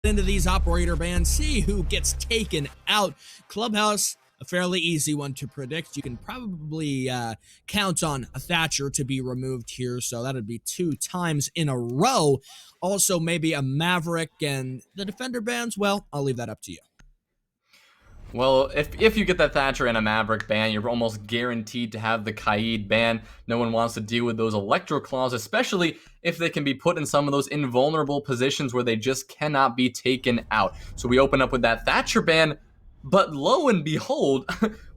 into these operator bands, see who gets taken out. Clubhouse, a fairly easy one to predict. You can probably count on a Thatcher to be removed here, so that would be 2 times in a row. Also, maybe a Maverick, and the defender bands, well, I'll leave that up to you. Well, if you get that Thatcher and a Maverick ban, you're almost guaranteed to have the Kaid ban. No one wants to deal with those Electro Claws, especially if they can be put in some of those invulnerable positions where they just cannot be taken out. So we open up with that Thatcher ban, but lo and behold,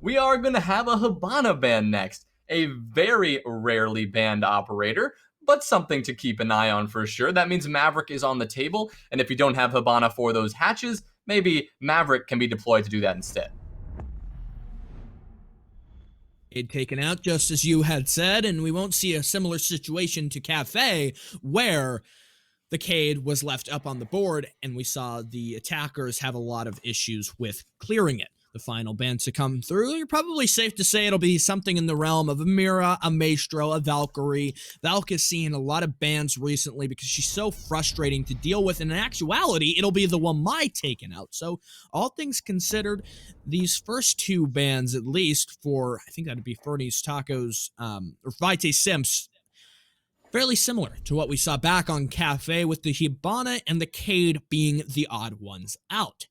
we are going to have a Hibana ban next. A very rarely banned operator, but something to keep an eye on for sure. That means Maverick is on the table, and if you don't have Hibana for those hatches, maybe Maverick can be deployed to do that instead. It taken out just as you had said, and we won't see a similar situation to Cafe where the Cade was left up on the board and we saw the attackers have a lot of issues with clearing it. The final ban to come through, you're probably safe to say it'll be something in the realm of a Mira, a Maestro, a Valkyrie. Valk has seen a lot of bans recently because she's so frustrating to deal with, and in actuality, it'll be the Wamai taken out. So, all things considered, these first 2 bans, at least for, I think that'd be FERNY'S, TACOS, or VITAE SIMPS, fairly similar to what we saw back on Cafe, with the Hibana and the Cade being the odd ones out.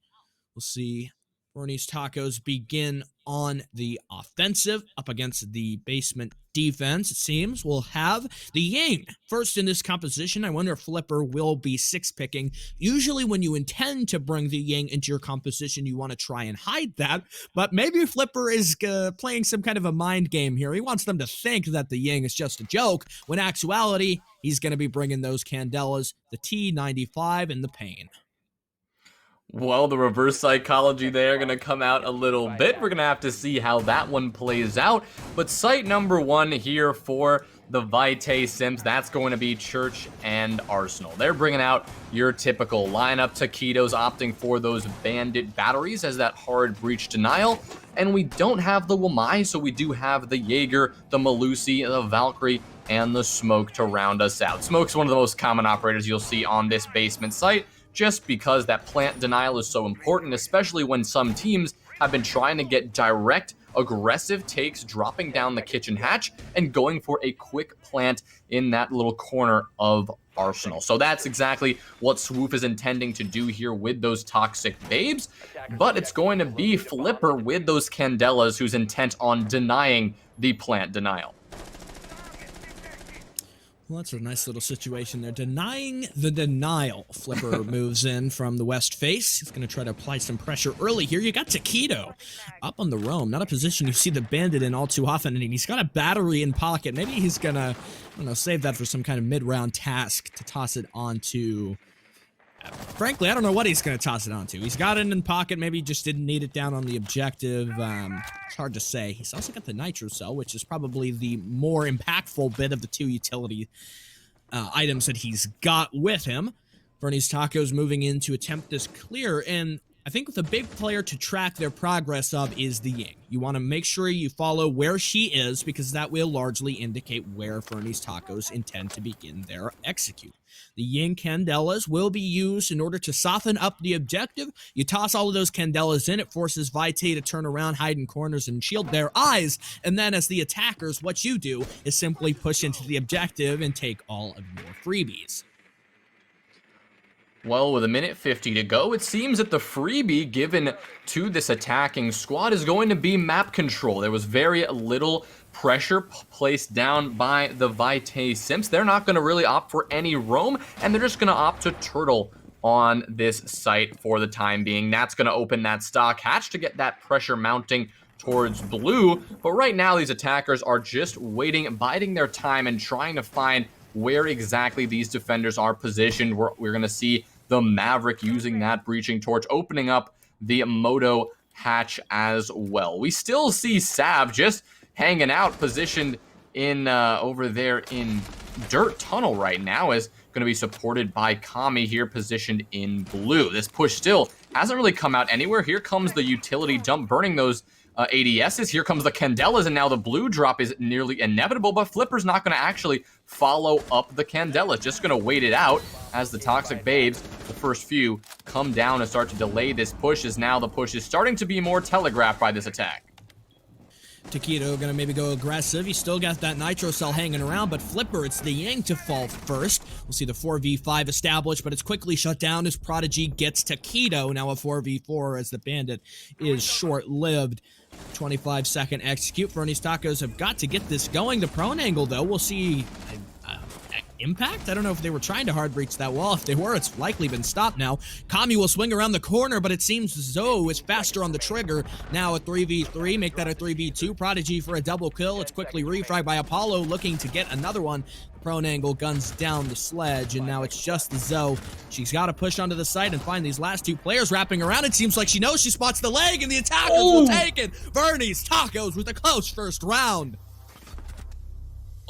We'll see FERNY'S TACOS begin on the offensive up against the basement defense. It seems we'll have the Yang first in this composition. I wonder if Flipper will be 6-picking. Usually when you intend to bring the Yang into your composition, you want to try and hide that, but maybe Flipper is playing some kind of a mind game here. He wants them to think that the Yang is just a joke, when in actuality, he's going to be bringing those Candelas, the T95, and the Pain. Well, the reverse psychology there going to come out a little bit. We're going to have to see how that one plays out. But site number 1 here for the VITAE Simps, that's going to be Church and Arsenal. They're bringing out your typical lineup. Taquitos opting for those Bandit batteries as that hard breach denial. And we don't have the Wamai, so we do have the Jaeger, the Malusi, the Valkyrie, and the Smoke to round us out. Smoke's one of the most common operators you'll see on this basement site, just because that plant denial is so important, especially when some teams have been trying to get direct, aggressive takes, dropping down the kitchen hatch and going for a quick plant in that little corner of Arsenal. So that's exactly what Swoop is intending to do here with those toxic babes, but it's going to be Flipper with those Candelas who's intent on denying the plant denial. Well, that's a nice little situation there. Denying the denial. Flipper moves in from the west face. He's going to try to apply some pressure early here. You got Taquito up on the roam. Not a position you see the Bandit in all too often. And he's got a battery in pocket. Maybe he's going to, I don't know, save that for some kind of mid-round task to toss it onto... Frankly, I don't know what he's going to toss it onto. He's got it in pocket. Maybe he just didn't need it down on the objective. It's hard to say. He's also got the Nitro Cell, which is probably the more impactful bit of the 2 utility items that he's got with him. FERNY'S TACOS moving in to attempt this clear, and I think the big player to track their progress of is the Ying. You want to make sure you follow where she is, because that will largely indicate where FERNY'S TACOS intend to begin their execute. The Ying Candelas will be used in order to soften up the objective. You toss all of those Candelas in, it forces VITAE to turn around, hide in corners, and shield their eyes, and then as the attackers, what you do is simply push into the objective and take all of your freebies. Well, with 1:50 to go, it seems that the freebie given to this attacking squad is going to be map control. There was very little pressure placed down by the VITAE Simps. They're not going to really opt for any roam, and they're just going to opt to turtle on this site for the time being. That's going to open that stock hatch to get that pressure mounting towards blue. But right now, these attackers are just waiting, biding their time, and trying to find where exactly these defenders are positioned. We're going to see the Maverick using that breaching torch, opening up the Moto hatch as well. We still see Sav just hanging out, positioned in over there in Dirt Tunnel right now, is going to be supported by Kami here, positioned in blue. This push still hasn't really come out anywhere. Here comes the utility dump, burning those ADSs. Here comes the Candelas, and now the blue drop is nearly inevitable, but Flipper's not going to actually follow up the Candelas. Just going to wait it out as the Toxic Babes, the first few, come down and start to delay this push, as now the push is starting to be more telegraphed by this attack. Taquito gonna maybe go aggressive. He still got that Nitro Cell hanging around, but Flipper, it's the Yang to fall first. We'll see the 4v5 established, but it's quickly shut down as Prodigy gets Taquito. Now a 4v4 as the Bandit is short-lived. 25-second execute. FERNY'S Tacos have got to get this going. The prone angle, though, we'll see impact. I don't know if they were trying to hard breach that wall. If they were, it's likely been stopped now. Kami will swing around the corner, but it seems Zoe is faster on the trigger. Now a 3v3, make that a 3v2. Prodigy for a double kill. It's quickly refragged by Apollo, looking to get another one. The prone angle guns down the sledge, and now it's just the Zoe. She's got to push onto the site and find these last two players wrapping around. It seems like she knows she spots the leg, and the attackers will take it. FERNY'S Tacos with a close first round.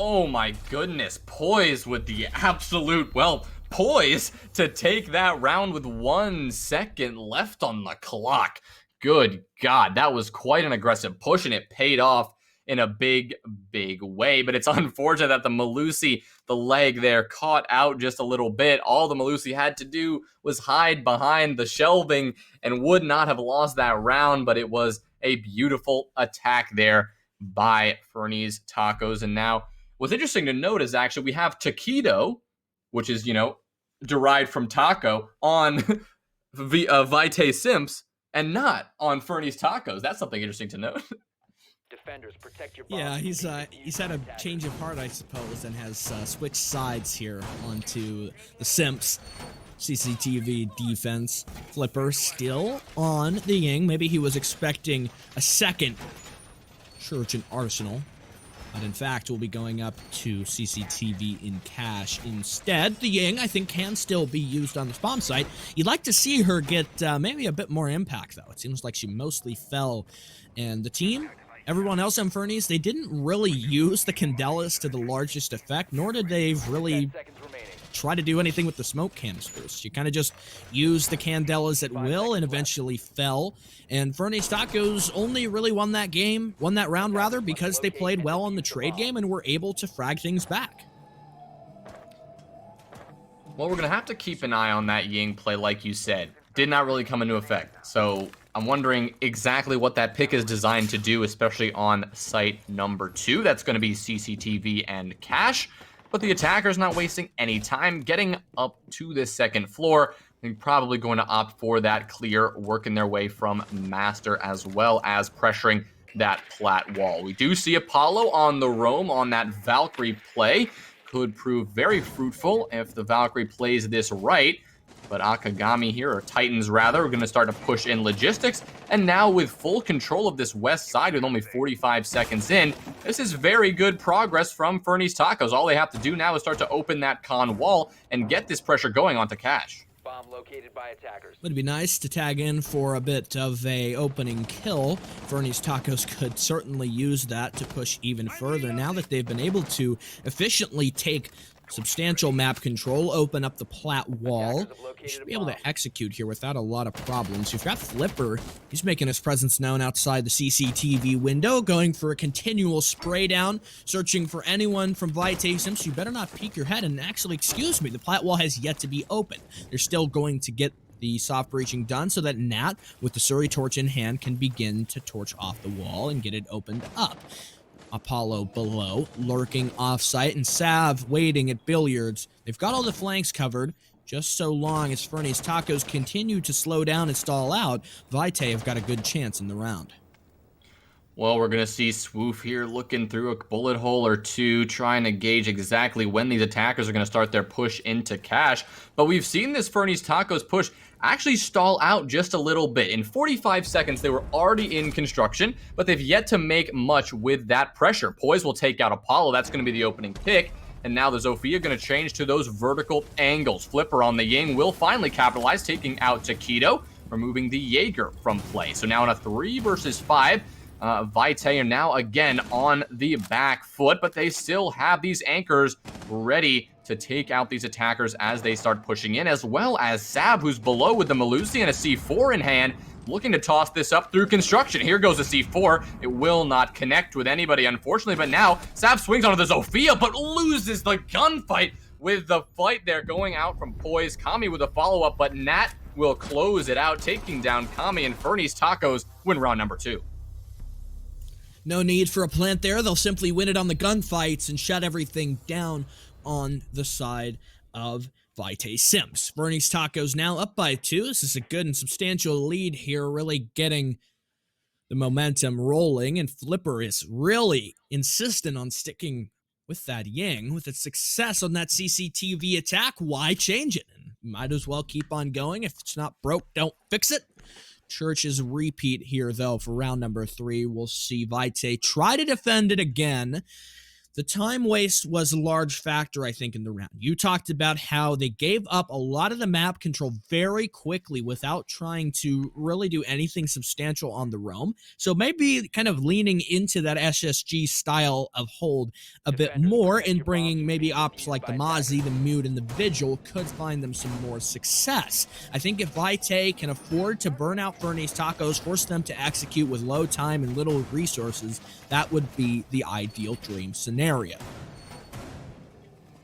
Oh my goodness, poised with the absolute, well, poise to take that round with 1 second left on the clock. Good God, that was quite an aggressive push, and it paid off in a big, big way. But it's unfortunate that the Melusi, the leg there, caught out just a little bit. All the Melusi had to do was hide behind the shelving and would not have lost that round, but it was a beautiful attack there by FERNY'S Tacos. And now, what's interesting to note is actually we have Taquito, which is, you know, derived from taco, on VITAE SIMPS and not on FERNY'S Tacos. That's something interesting to note. Defenders, protect your Yeah, he's had a change of heart, I suppose, and has switched sides here onto the Simps CCTV defense. Flipper still on the Ying. Maybe he was expecting a second Church and Arsenal. But in fact, we'll be going up to CCTV in cash instead. The Ying, I think, can still be used on the spawn site. You'd like to see her get maybe a bit more impact, though. It seems like she mostly fell. And the team, everyone else on FERNY'S, they didn't really use the Candelas to the largest effect, nor did they really try to do anything with the smoke canisters. You kind of just used the Candelas at will and eventually fell. And FERNY'S Tacos only really won that round rather, because they played well on the trade game and were able to frag things back. Well, we're going to have to keep an eye on that Ying play, like you said. Did not really come into effect. So I'm wondering exactly what that pick is designed to do, especially on site number 2. That's going to be CCTV and cash. But the attacker's not wasting any time getting up to this second floor. They're probably going to opt for that clear, working their way from Master, as well as pressuring that plat wall. We do see Apollo on the roam on that Valkyrie play. Could prove very fruitful if the Valkyrie plays this right. But Akagami here, or Titans rather, are going to start to push in logistics. And now with full control of this west side with only 45 seconds in, this is very good progress from FERNY'S Tacos. All they have to do now is start to open that con wall and get this pressure going onto cash. Bomb located by attackers. Would be nice to tag in for a bit of a opening kill. FERNY'S Tacos could certainly use that to push even further now that they've been able to efficiently take substantial map control, open up the plat wall. You should be able to execute here without a lot of problems. You've got Flipper. He's making his presence known outside the CCTV window, going for a continual spray down, searching for anyone from VITAE SIMPS. You better not peek your head, and actually, excuse me, the plat wall has yet to be opened. They're still going to get the soft breaching done so that Nat, with the Surrey torch in hand, can begin to torch off the wall and get it opened up. Apollo below, lurking off-site, and Sav waiting at billiards. They've got all the flanks covered. Just so long as FERNY'S Tacos continue to slow down and stall out, VITAE have got a good chance in the round. Well, we're going to see Swoof here looking through a bullet hole or two, trying to gauge exactly when these attackers are going to start their push into cash. But we've seen this FERNY'S Tacos push actually stall out just a little bit. In 45 seconds, they were already in construction, but they've yet to make much with that pressure. Poise will take out Apollo. That's going to be the opening pick. And now the Zofia going to change to those vertical angles. Flipper on the Ying will finally capitalize, taking out Taquito, removing the Jaeger from play. So now in a 3 versus 5, VITAE are now again on the back foot, but they still have these anchors ready to to take out these attackers as they start pushing in, as well as Sab, who's below with the Malusi and a C4 in hand, looking to toss this up through construction. Here goes the C4. It will not connect with anybody, unfortunately, but now Sab swings onto the Zofia, but loses the gunfight with the fight there going out from Poise. Kami with a follow-up, but Nat will close it out, taking down Kami, and FERNY'S TACOS win round number 2. No need for a plant there. They'll simply win it on the gunfights and shut everything down on the side of VITAE SIMPS. FERNY'S TACOS now up by 2. This is a good and substantial lead here, really getting the momentum rolling, and Flipper is really insistent on sticking with that Ying. With its success on that CCTV attack, why change it? And might as well keep on going. If it's not broke, don't fix it. Church's repeat here, though, for round number 3. We'll see VITAE try to defend it again. The time waste was a large factor, I think, in the round. You talked about how they gave up a lot of the map control very quickly without trying to really do anything substantial on the roam. So maybe kind of leaning into that SSG style of hold a bit more and bringing maybe ops like the Mozzie, the Mute, and the Vigil could find them some more success. I think if VITAE can afford to burn out FERNY'S TACOS, force them to execute with low time and little resources, that would be the ideal dream scenario.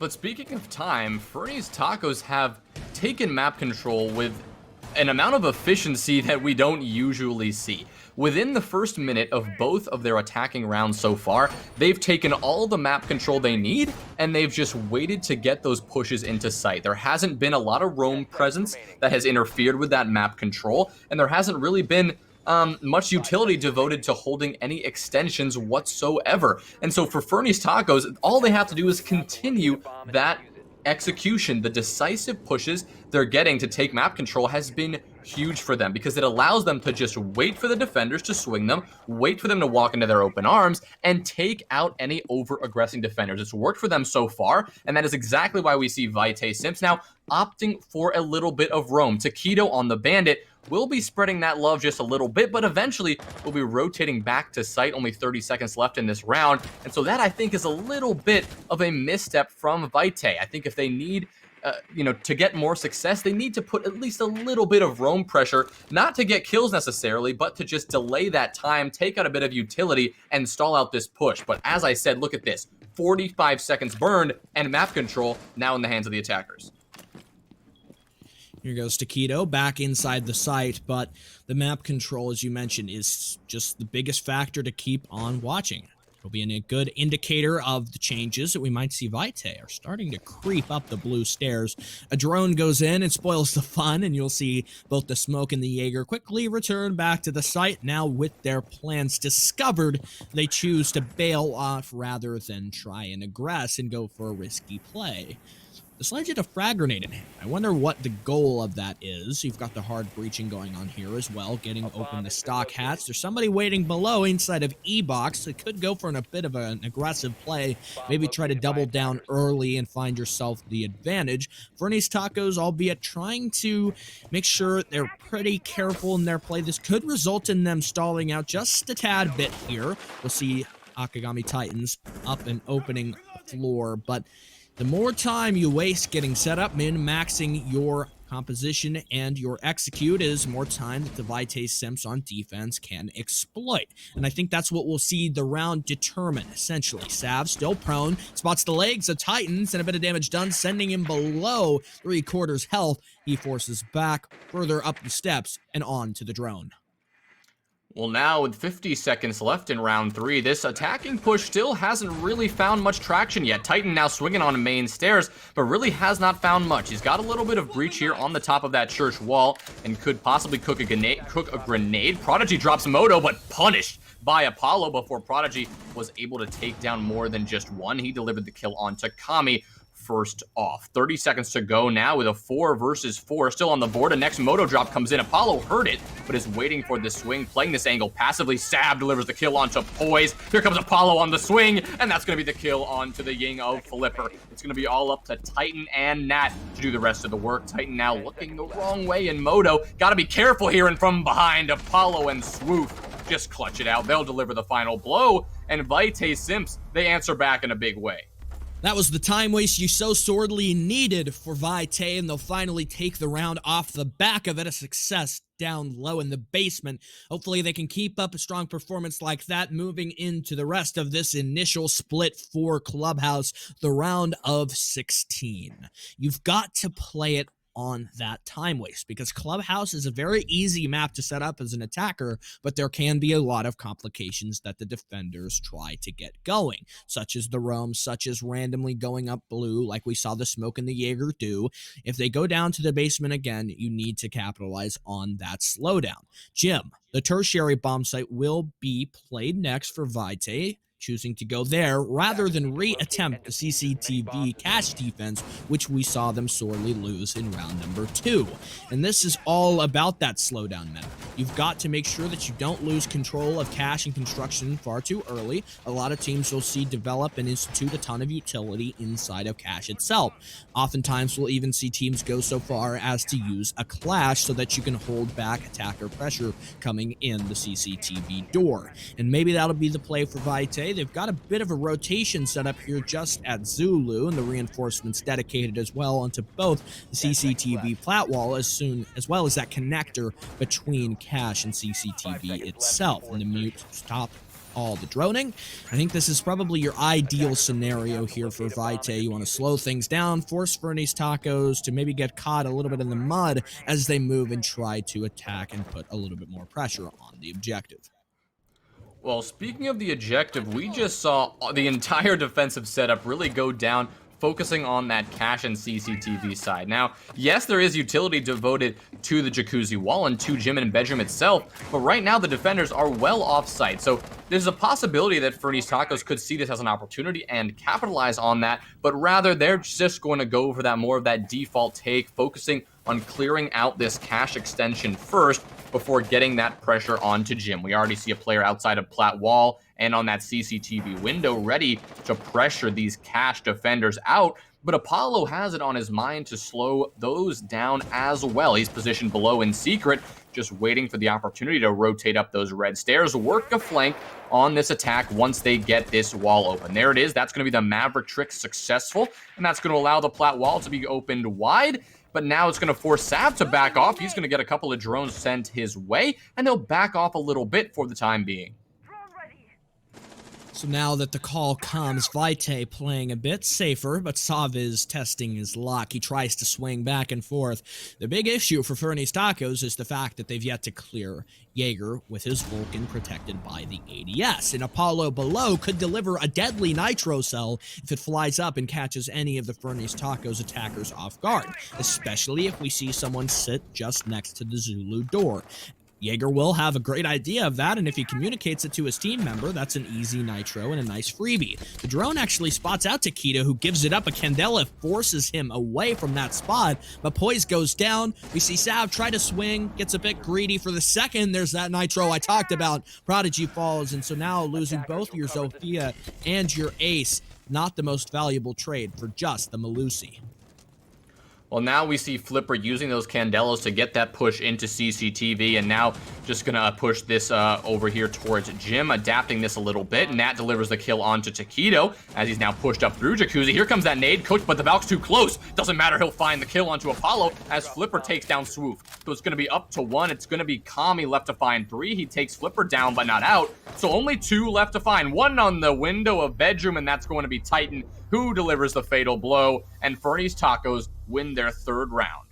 But speaking of time, FERNY'S TACOS have taken map control with an amount of efficiency that we don't usually see. Within the first minute of both of their attacking rounds so far, they've taken all the map control they need, and they've just waited to get those pushes into sight. There hasn't been a lot of roam presence that has interfered with that map control, and there hasn't really been much utility devoted to holding any extensions whatsoever. And so for FERNY'S TACOS, all they have to do is continue that execution. The decisive pushes they're getting to take map control has been huge for them, because it allows them to just wait for the defenders to swing them, wait for them to walk into their open arms, and take out any over-aggressing defenders. It's worked for them so far, and that is exactly why we see VITAE SIMPS now opting for a little bit of roam. Taquito on the Bandit will be spreading that love just a little bit, but eventually we'll be rotating back to site. Only 30 seconds left in this round, and so that, I think, is a little bit of a misstep from VITAE. I think if they need to get more success, they need to put at least a little bit of roam pressure, not to get kills necessarily, but to just delay that time, take out a bit of utility, and stall out this push. But as I said, look at this. 45 seconds burned, and map control now in the hands of the attackers. Here goes Taquito back inside the site, but the map control, as you mentioned, is just the biggest factor to keep on watching. It'll be a good indicator of the changes that we might see. VITAE are starting to creep up the blue stairs. A drone goes in and spoils the fun, and you'll see both the Smoke and the Jaeger quickly return back to the site. Now with their plans discovered, they choose to bail off rather than try and aggress and go for a risky play. This Legend of Frag Grenade in hand. I wonder what the goal of that is. You've got the hard breaching going on here as well, getting open the stock hats. There's somebody waiting below inside of E-Box. It could go for a bit of an aggressive play. Maybe try to double down early and find yourself the advantage. FERNY'S TACOS, albeit trying to make sure they're pretty careful in their play. This could result in them stalling out just a tad bit here. We'll see Akagami Titans up and opening the floor, but the more time you waste getting set up, min-maxing your composition and your execute is more time that the VITAE SIMPS on defense can exploit. And I think that's what we'll see the round determine, essentially. Sav still prone, spots the legs of Titans, and a bit of damage done, sending him below 3/4 health. He forces back further up the steps and on to the drone. Well, now with 50 seconds left in round 3, this attacking push still hasn't really found much traction yet. Titan now swinging on main stairs, but really has not found much. He's got a little bit of breach here on the top of that church wall and could possibly cook a grenade. Prodigy drops Moto, but punished by Apollo before Prodigy was able to take down more than just one. He delivered the kill on Kami. First off. 30 seconds to go now with a 4 versus 4 still on the board. A next Moto drop comes in. Apollo heard it, but is waiting for the swing, playing this angle passively. Sab delivers the kill onto Poise. Here comes Apollo on the swing, and that's going to be the kill onto the Ying of Flipper. It's going to be all up to Titan and Nat to do the rest of the work. Titan now looking the wrong way in Moto. Got to be careful here, and from behind, Apollo and Swoop just clutch it out. They'll deliver the final blow, and VITAE SIMPS, they answer back in a big way. That was the time waste you so sorely needed for VITAE, and they'll finally take the round off the back of it. A success down low in the basement. Hopefully they can keep up a strong performance like that moving into the rest of this initial split for Clubhouse, the round of 16. You've got to play it on that time waste, because Clubhouse is a very easy map to set up as an attacker, but there can be a lot of complications that the defenders try to get going, such as the roam, such as randomly going up blue, like we saw the smoke and the Jaeger do. If they go down to the basement again, you need to capitalize on that slowdown. Jim, the tertiary bomb site, will be played next for VITAE, choosing to go there rather than re-attempt the CCTV cash defense, which we saw them sorely lose in round number 2. And this is all about that slowdown meta. You've got to make sure that you don't lose control of cash and construction far too early. A lot of teams you'll see develop and institute a ton of utility inside of cash itself. Oftentimes we'll even see teams go so far as to use a clash so that you can hold back attacker pressure coming in the CCTV door. And maybe that'll be the play for VITAE. They've got a bit of a rotation set up here just at Zulu, and the reinforcements dedicated as well onto both the CCTV flat wall as well as that connector between cache and CCTV itself. And the mute stop all the droning. I think this is probably your ideal scenario here for VITAE. You want to slow things down, force FERNY'S Tacos to maybe get caught a little bit in the mud as they move and try to attack and put a little bit more pressure on the objective. Well, speaking of the objective, we just saw the entire defensive setup really go down, focusing on that cache and CCTV side. Now, yes, there is utility devoted to the jacuzzi wall and to Jim and bedroom itself, but right now the defenders are well off-site, so there's a possibility that FERNY'S Tacos could see this as an opportunity and capitalize on that, but rather they're just going to go for that more of that default take, focusing on clearing out this cache extension first before getting that pressure onto Jim. We already see a player outside of Plat Wall and on that CCTV window ready to pressure these cache defenders out, but Apollo has it on his mind to slow those down as well. He's positioned below in secret, just waiting for the opportunity to rotate up those red stairs, work a flank on this attack once they get this wall open. There it is. That's going to be the Maverick trick successful, and that's going to allow the Plat Wall to be opened wide. But now it's going to force Sav to back off. He's going to get a couple of drones sent his way, and he'll back off a little bit for the time being. So now that the call comes, VITAE playing a bit safer, but Sav is testing his luck. He tries to swing back and forth. The big issue for FERNY'S Tacos is the fact that they've yet to clear Jaeger with his Vulcan protected by the ADS. And Apollo below could deliver a deadly nitro cell if it flies up and catches any of the FERNY'S Tacos attackers off guard, especially if we see someone sit just next to the Zulu door. Jaeger will have a great idea of that, and if he communicates it to his team member, that's an easy nitro and a nice freebie. The drone actually spots out Taquito, who gives it up. A Candela forces him away from that spot, but Poise goes down. We see Sav try to swing, gets a bit greedy for the second. There's that nitro I talked about. Prodigy falls, and so now losing both your Zofia and your Ace, not the most valuable trade for just the Malusi. Well, now we see Flipper using those Candelas to get that push into CCTV, and now just gonna push this over here towards Jim, adapting this a little bit, and that delivers the kill onto Taquito, as he's now pushed up through Jacuzzi. Here comes that nade, coach, but the Valk's too close. Doesn't matter, he'll find the kill onto Apollo, as Flipper takes down Swoof. So it's gonna be up to 1, it's gonna be Kami left to find 3. He takes Flipper down, but not out. So only 2 left to find. 1 on the window of bedroom, and that's going to be Titan, who delivers the fatal blow, and FERNY'S Tacos win their 3rd round.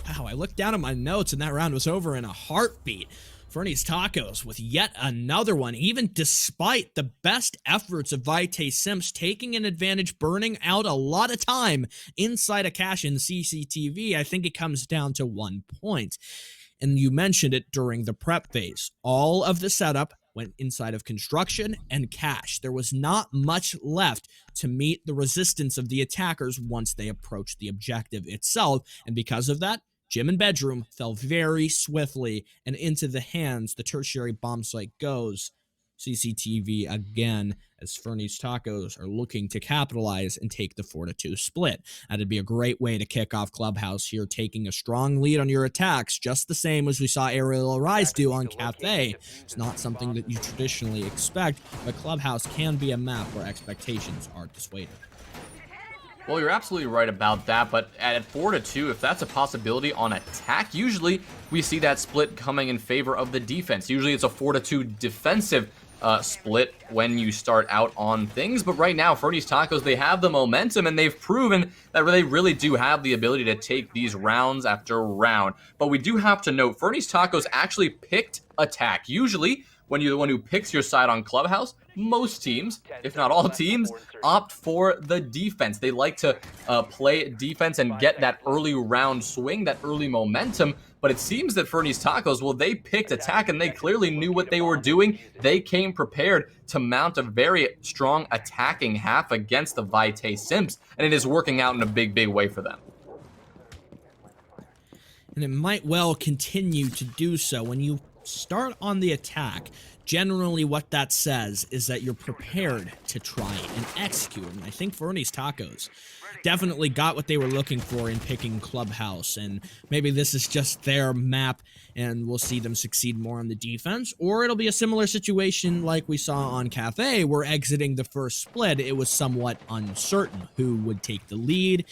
Wow, I looked down at my notes and that round was over in a heartbeat. FERNY'S Tacos with yet another one, even despite the best efforts of VITAE Simps taking an advantage, burning out a lot of time inside a cache in CCTV. I think it comes down to 1 point. And you mentioned it during the prep phase. All of the setup went inside of construction and cache. There was not much left to meet the resistance of the attackers once they approached the objective itself, and because of that, Jim and bedroom fell very swiftly, and into the hands the tertiary bomb site goes. CCTV again, as FERNY'S Tacos are looking to capitalize and take the 4-2 split. That'd be a great way to kick off Clubhouse here, taking a strong lead on your attacks, just the same as we saw Aerial Arise do on Cafe. It's not something that you traditionally expect, but Clubhouse can be a map where expectations are dissuaded. Well, you're absolutely right about that, but at 4-2, if that's a possibility on attack, usually we see that split coming in favor of the defense. Usually it's a 4-2 defensive split when you start out on things, but right now, FERNY'S Tacos, they have the momentum, and they've proven that they really do have the ability to take these rounds after round. But we do have to note, FERNY'S Tacos actually picked attack. Usually, when you're the one who picks your side on Clubhouse, most teams, if not all teams, opt for the defense. They like to play defense and get that early round swing, that early momentum. But it seems that FERNY'S Tacos, well, they picked attack, and they clearly knew what they were doing. They came prepared to mount a very strong attacking half against the VITAE Simps, and it is working out in a big, big way for them. And it might well continue to do so. When you start on the attack, generally what that says is that you're prepared to try and execute. And I think FERNY'S Tacos definitely got what they were looking for in picking Clubhouse, and maybe this is just their map and we'll see them succeed more on the defense, or it'll be a similar situation like we saw on Cafe, where exiting the first split, it was somewhat uncertain who would take the lead.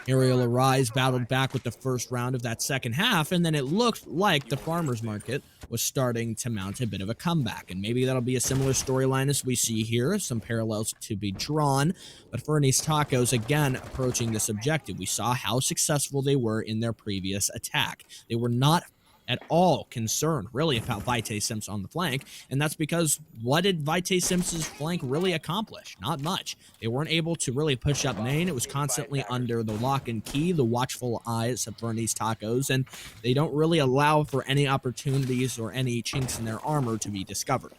Aerial Arise battled back with the first round of that second half, and then it looked like the farmers market was starting to mount a bit of a comeback, and maybe that'll be a similar storyline as we see here, some parallels to be drawn. But FERNY'S Tacos, again, approaching this objective. We saw how successful they were in their previous attack. They were not at all concerned, really, about VITAE Simps on the flank, and that's because what did VITAE Simps' flank really accomplish? Not much. They weren't able to really push up main. It was constantly under the lock and key, the watchful eyes of FERNY'S Tacos, and they don't really allow for any opportunities or any chinks in their armor to be discovered.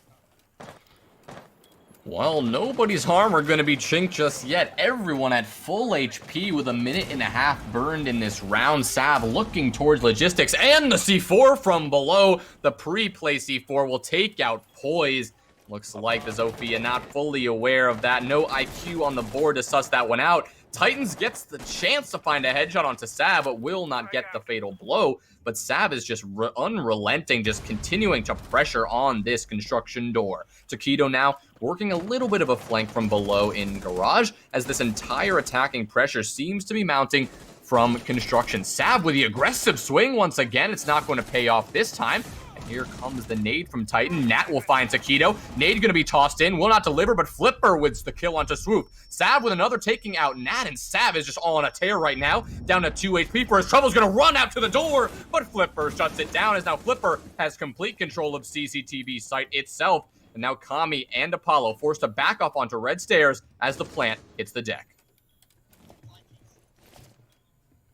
Well, nobody's armor going to be chinked just yet. Everyone at full HP with 1.5 minutes burned in this round. Sab looking towards logistics, and the C4 from below. The pre-play C4 will take out Poise. Looks like the Zofia not fully aware of that. No IQ on the board to suss that one out. Titans gets the chance to find a headshot onto Sab, but will not get the fatal blow. But Sab is just unrelenting, just continuing to pressure on this construction door. TACOS now working a little bit of a flank from below in garage, as this entire attacking pressure seems to be mounting from construction. Sab with the aggressive swing once again. It's not going to pay off this time. And here comes the nade from Titan. Nat will find TACOS. Nade going to be tossed in. Will not deliver, but Flipper wins the kill onto Swoop. Sab with another taking out Nat, and Sab is just all on a tear right now. Down to 2 HP for his Trouble's going to run out to the door, but Flipper shuts it down, as now Flipper has complete control of CCTV site itself. And now Kami and Apollo forced to back off onto red stairs as the plant hits the deck.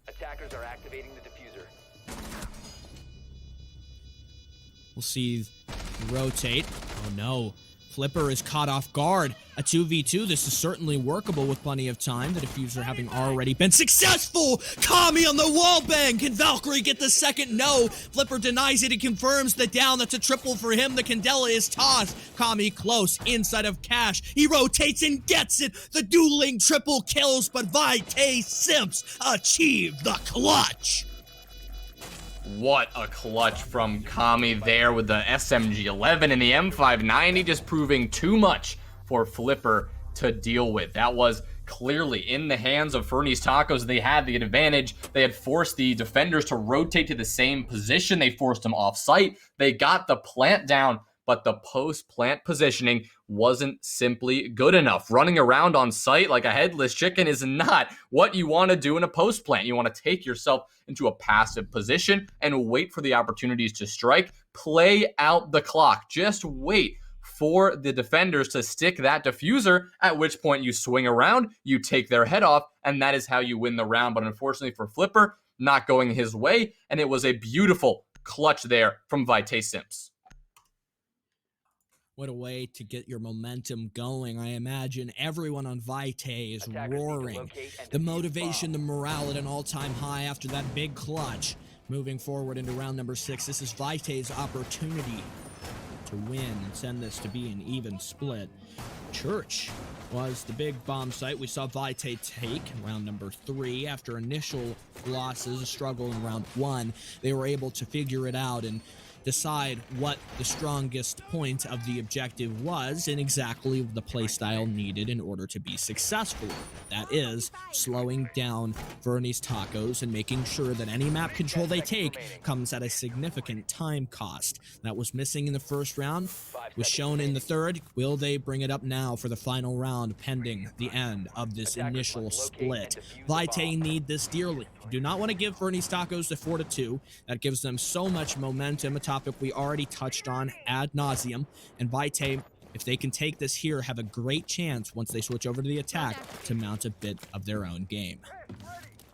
Attackers are activating the diffuser. We'll see rotate. Oh no. Flipper is caught off guard. A 2v2. This is certainly workable with plenty of time. The diffuser having already been successful. Kami on the wall bang. Can Valkyrie get the second? No. Flipper denies it. He confirms the down. That's a triple for him. The Candela is tossed. Kami close inside of Cash. He rotates and gets it. The dueling triple kills, but VITAE Simps achieve the clutch. What a clutch from Kami there with the SMG-11 and the M590, just proving too much for Flipper to deal with. That was clearly in the hands of FERNY'S Tacos. They had the advantage. They had forced the defenders to rotate to the same position. They forced them off site. They got the plant down, but the post-plant positioning wasn't simply good enough. Running around on site like a headless chicken is not what you want to do in a post-plant. You want to take yourself into a passive position and wait for the opportunities to strike. Play out the clock. Just wait for the defenders to stick that diffuser, at which point you swing around, you take their head off, and that is how you win the round. But unfortunately for Flipper, not going his way, and it was a beautiful clutch there from VITAE Simps. What a way to get your momentum going. I imagine everyone on VITAE is roaring. The motivation, the morale at an all-time high after that big clutch. Moving forward into round number 6, this is VITAE's opportunity to win and send this to be an even split. Church was the big bomb site we saw VITAE take in round number 3. After initial losses, a struggle in round 1, they were able to figure it out and decide what the strongest point of the objective was and exactly the playstyle needed in order to be successful. That is, slowing down FERNY'S TACOS and making sure that any map control they take comes at a significant time cost. That was missing in the first round, was shown in the third. Will they bring it up now for the final round pending the end of this initial split? VITAE need this dearly. You do not want to give FERNY'S TACOS the 4-2. That gives them so much momentum, a topic we already touched on ad nauseum. And VITAE, if they can take this here, have a great chance once they switch over to the attack to mount a bit of their own game.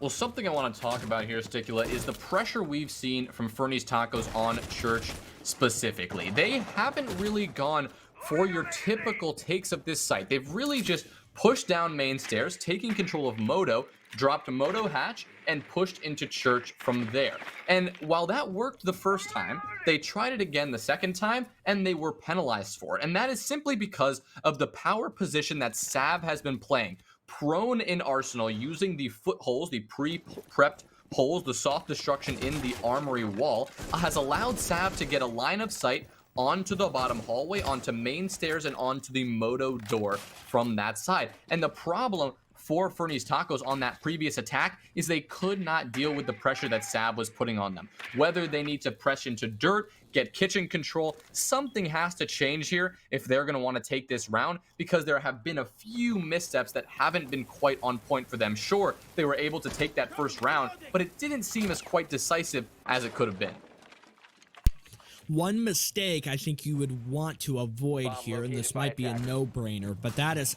Well, something I want to talk about here, Sticula, is the pressure we've seen from FERNY'S TACOS on Church specifically. They haven't really gone for your typical takes of this site. They've really just pushed down main stairs, taking control of Moto, dropped Moto hatch, and pushed into Church from there. And while that worked the first time, they tried it again the second time, and they were penalized for it. And that is simply because of the power position that Sav has been playing. Prone in Arsenal, using the footholes, the pre-prepped holes, the soft destruction in the armory wall, has allowed Sav to get a line of sight onto the bottom hallway, onto main stairs, and onto the Moto door from that side. And the problem for FERNY'S TACOS on that previous attack is they could not deal with the pressure that Sav was putting on them. Whether they need to press into dirt, get kitchen control, something has to change here if they're going to want to take this round, because there have been a few missteps that haven't been quite on point for them. Sure, they were able to take that first round, but it didn't seem as quite decisive as it could have been. One mistake I think you would want to avoid here, and this might be a no-brainer, but that is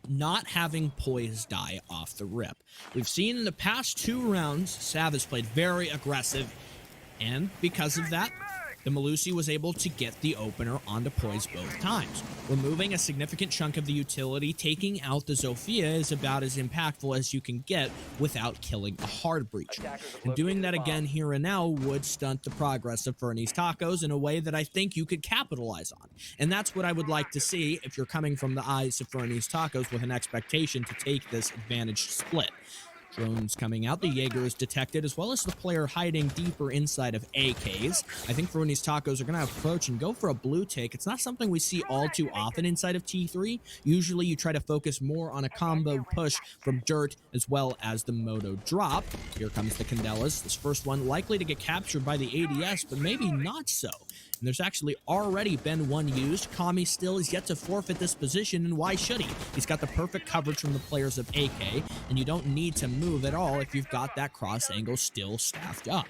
not having poise die off the rip. We've seen in the past 2 rounds, Sav has played very aggressive, and because of that, the Malusi was able to get the opener onto poise both times. Removing a significant chunk of the utility, taking out the Zofia is about as impactful as you can get without killing a hard breacher. And doing that again here and now would stunt the progress of FERNY'S TACOS in a way that I think you could capitalize on. And that's what I would like to see if you're coming from the eyes of FERNY'S TACOS with an expectation to take this advantage split. Drones coming out, the Jaeger is detected, as well as the player hiding deeper inside of AKs. I think FERNY'S TACOS are going to approach and go for a blue take. It's not something we see all too often inside of T3. Usually you try to focus more on a combo push from dirt as well as the Moto drop. Here comes the Candelas. This first one likely to get captured by the ADS, but maybe not so. And there's actually already been one used. Kami still is yet to forfeit this position, and why should he? He's got the perfect coverage from the players of AK, and you don't need to move at all if you've got that cross angle still staffed up.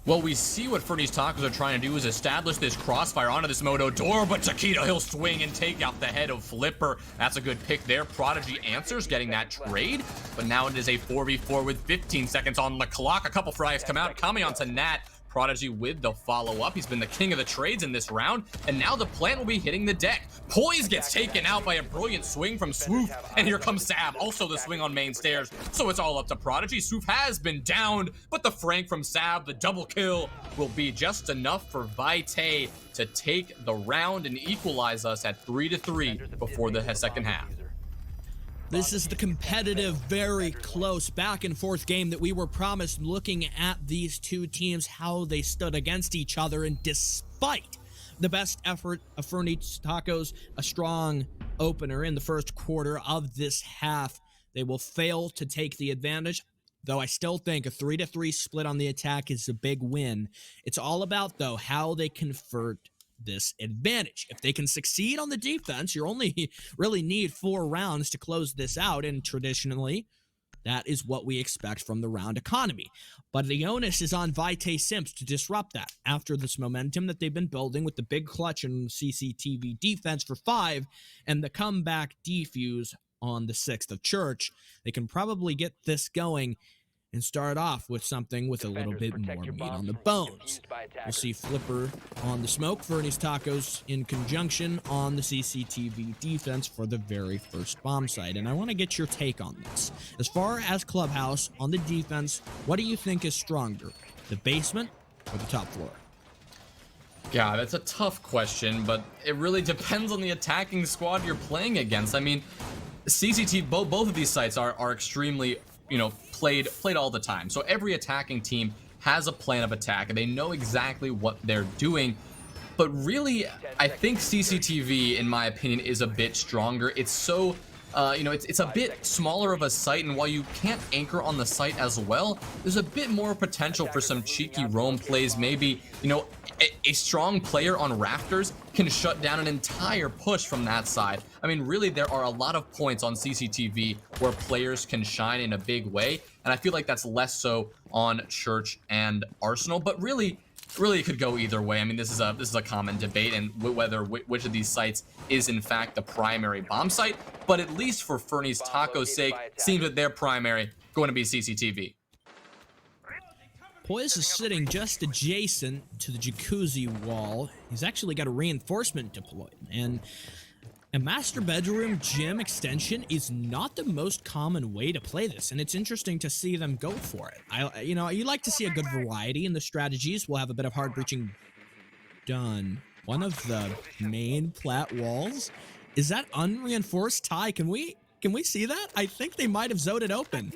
Well, we see what FERNY'S TACOS are trying to do is establish this crossfire onto this Moto door, but Taquito, he'll swing and take out the head of Flipper. That's a good pick there. Prodigy answers, getting that trade, but now it is a 4v4 with 15 seconds on the clock. A couple frags come out, coming onto Nat. Prodigy with the follow-up. He's been the king of the trades in this round, and now the plant will be hitting the deck. Poise gets taken out by a brilliant swing from Swoof, and here comes Sav, also the swing on main stairs, so it's all up to Prodigy. Swoof has been downed, but the Frank from Sav, the double kill, will be just enough for VITAE to take the round and equalize us at 3-3 before the second half. This is the competitive, very close back and forth game that we were promised, looking at these two teams, how they stood against each other, and despite the best effort of FERNY'S TACOS, a strong opener in the first quarter of this half, they will fail to take the advantage. Though I still think a 3-3 split on the attack is a big win. It's all about, though, how they convert this advantage. If they can succeed on the defense, you only really need 4 rounds to close this out, and traditionally, that is what we expect from the round economy. But the onus is on VITAE SIMPS to disrupt that. After this momentum that they've been building with the big clutch and CCTV defense for 5, and the comeback defuse on the 6th of Church, they can probably get this going and start off with something with a little bit more meat on the bones. We'll see Flipper on the smoke, FERNY'S TACOS in conjunction on the CCTV defense for the very first bomb site. And I want to get your take on this. As far as Clubhouse on the defense, what do you think is stronger, the basement or the top floor? Yeah, that's a tough question, but it really depends on the attacking squad you're playing against. I mean, CCT, both of these sites are extremely, played all the time. So every attacking team has a plan of attack, and they know exactly what they're doing. But really, I think CCTV, in my opinion, is a bit stronger. It's so, it's a bit smaller of a site, and while you can't anchor on the site as well, there's a bit more potential for some cheeky roam plays. Maybe, a strong player on rafters can shut down an entire push from that side. I mean, really, there are a lot of points on CCTV where players can shine in a big way, and I feel like that's less so on Church and Arsenal. But really it could go either way. I mean, this is a common debate, and whether which of these sites is in fact the primary bomb site. But at least for FERNY'S Tacos' sake, seems that their primary going to be CCTV. Poise is sitting just adjacent to the jacuzzi wall. He's actually got a reinforcement deployed, and a master bedroom gym extension is not the most common way to play this, and it's interesting to see them go for it. You like to see a good variety in the strategies. We'll have a bit of hard breaching done. One of the main plat walls, is that unreinforced tie? Can we see that? I think they might have zoned it open.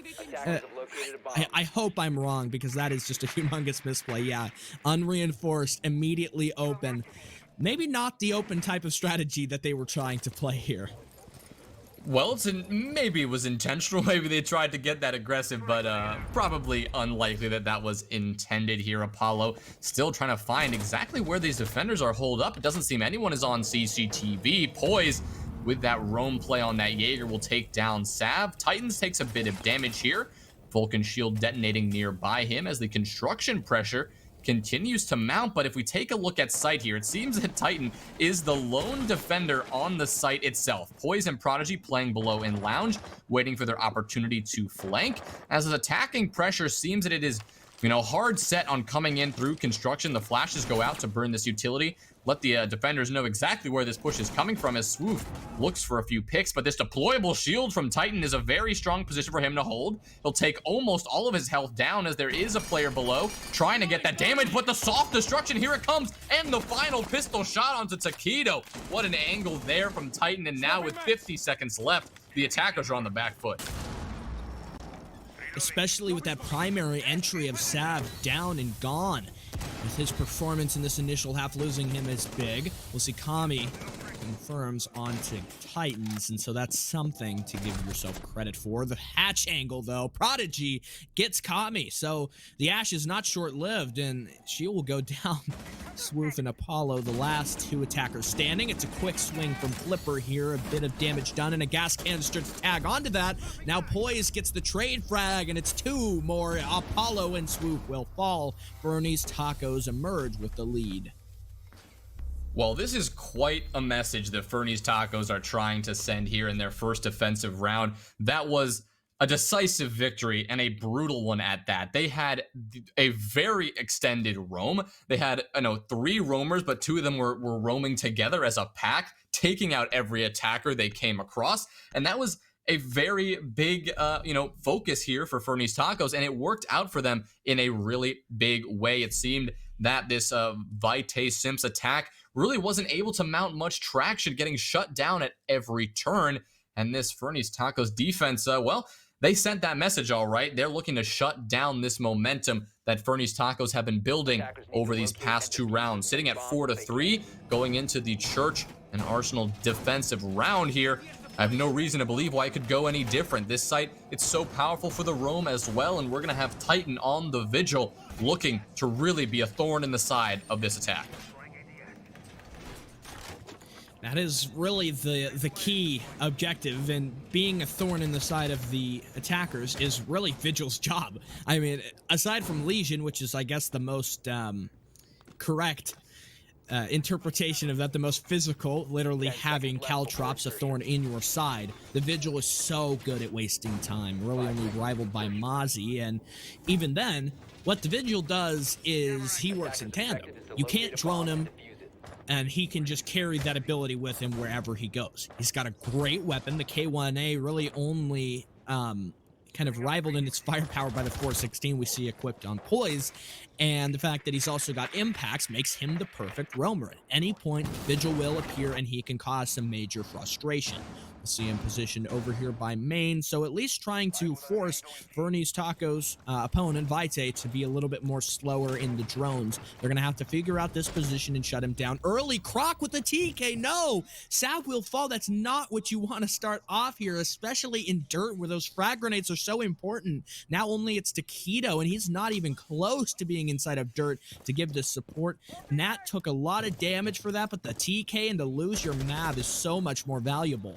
I hope I'm wrong, because that is just a humongous misplay. Yeah, unreinforced, immediately open. Maybe not the open type of strategy that they were trying to play here. Well, maybe it was intentional. Maybe they tried to get that aggressive, but probably unlikely that was intended here. Apollo still trying to find exactly where these defenders are holed up. It doesn't seem anyone is on CCTV. Poise with that roam play on that Jaeger will take down Sav. Titans takes a bit of damage here. Vulcan shield detonating nearby him as the construction pressure continues to mount. But if we take a look at site here, it seems that Titan is the lone defender on the site itself. Poise and Prodigy playing below in lounge, waiting for their opportunity to flank, as his attacking pressure seems that it is, hard set on coming in through construction. The flashes go out to burn this utility, let the defenders know exactly where this push is coming from, as Swoof looks for a few picks. But this deployable shield from Titan is a very strong position for him to hold. He'll take almost all of his health down, as there is a player below trying to get that damage. But the soft destruction, here it comes, and the final pistol shot onto Taquito. What an angle there from Titan, and now with 50 seconds left, the attackers are on the back foot. Especially with that primary entry of Sav down and gone. With his performance in this initial half, losing him is big. We'll see Kami confirms onto Titans, and so that's something to give yourself credit for. The hatch angle, though, Prodigy gets Kami, so the Ash is not short-lived, and she will go down. Swoof and Apollo, the last two attackers standing. It's a quick swing from Flipper here, a bit of damage done, and a gas canister to tag onto that. Now Poise gets the trade frag, and it's two more. Apollo and Swoof will fall. FERNY'S Tacos emerge with the lead. Well, this is quite a message that FERNY'S Tacos are trying to send here in their first offensive round. That was a decisive victory, and a brutal one at that. They had a very extended roam. They had, 3 roamers, but 2 of them were roaming together as a pack, taking out every attacker they came across. And that was a very big, focus here for FERNY'S Tacos, and it worked out for them in a really big way. It seemed that this VITAE SIMPS attack really wasn't able to mount much traction, getting shut down at every turn. And this FERNY'S Tacos defense, they sent that message all right. They're looking to shut down this momentum that FERNY'S Tacos have been building over these past 2 rounds, sitting at 4-3, going into the Church and Arsenal defensive round here. I have no reason to believe why it could go any different. This site, it's so powerful for the roam as well, and we're going to have Titan on the vigil, looking to really be a thorn in the side of this attack. That is really the key objective, and being a thorn in the side of the attackers is really Vigil's job. I mean, aside from Legion, which is, I guess, the most correct interpretation of that, the most physical, literally having Caltrops, a thorn in your side, the Vigil is so good at wasting time, really only rivaled by Mozzie. And even then, what the Vigil does is he works in tandem. You can't drone him, and he can just carry that ability with him wherever he goes. He's got a great weapon. The K1A really only kind of rivaled in its firepower by the 416 we see equipped on Poise, and the fact that he's also got impacts makes him the perfect roamer. At any point, Vigil will appear and he can cause some major frustration. We'll see him positioned over here by main, so at least trying to force FERNY'S TACOS opponent, VITAE, to be a little bit more slower in the drones. They're going to have to figure out this position and shut him down early. Croc with the TK, no! Sav will fall. That's not what you want to start off here, especially in dirt where those frag grenades are so important. Now only it's Taquito, and he's not even close to being inside of dirt to give this support. Nat took a lot of damage for that, but the TK and to lose your MAV is so much more valuable.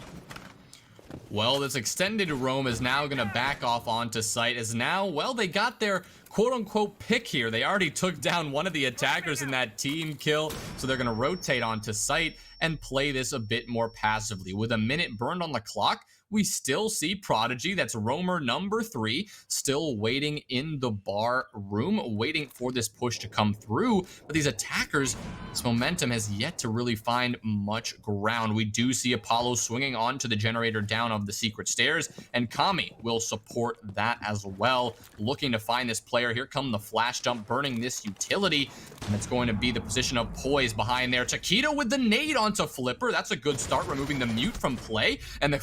Well, this extended roam is now going to back off onto site as now, well, they got their quote-unquote pick here. They already took down one of the attackers in that team kill, so they're going to rotate onto site and play this a bit more passively. With a minute burned on the clock, we still see Prodigy, that's roamer number 3, still waiting in the bar room, waiting for this push to come through. But these attackers, this momentum has yet to really find much ground. We do see Apollo swinging onto the generator down of the secret stairs, and Kami will support that as well. Looking to find this player. Here come the flash dump, burning this utility, and it's going to be the position of Poise behind there. Taquito with the nade onto Flipper. That's a good start, removing the mute from play, and the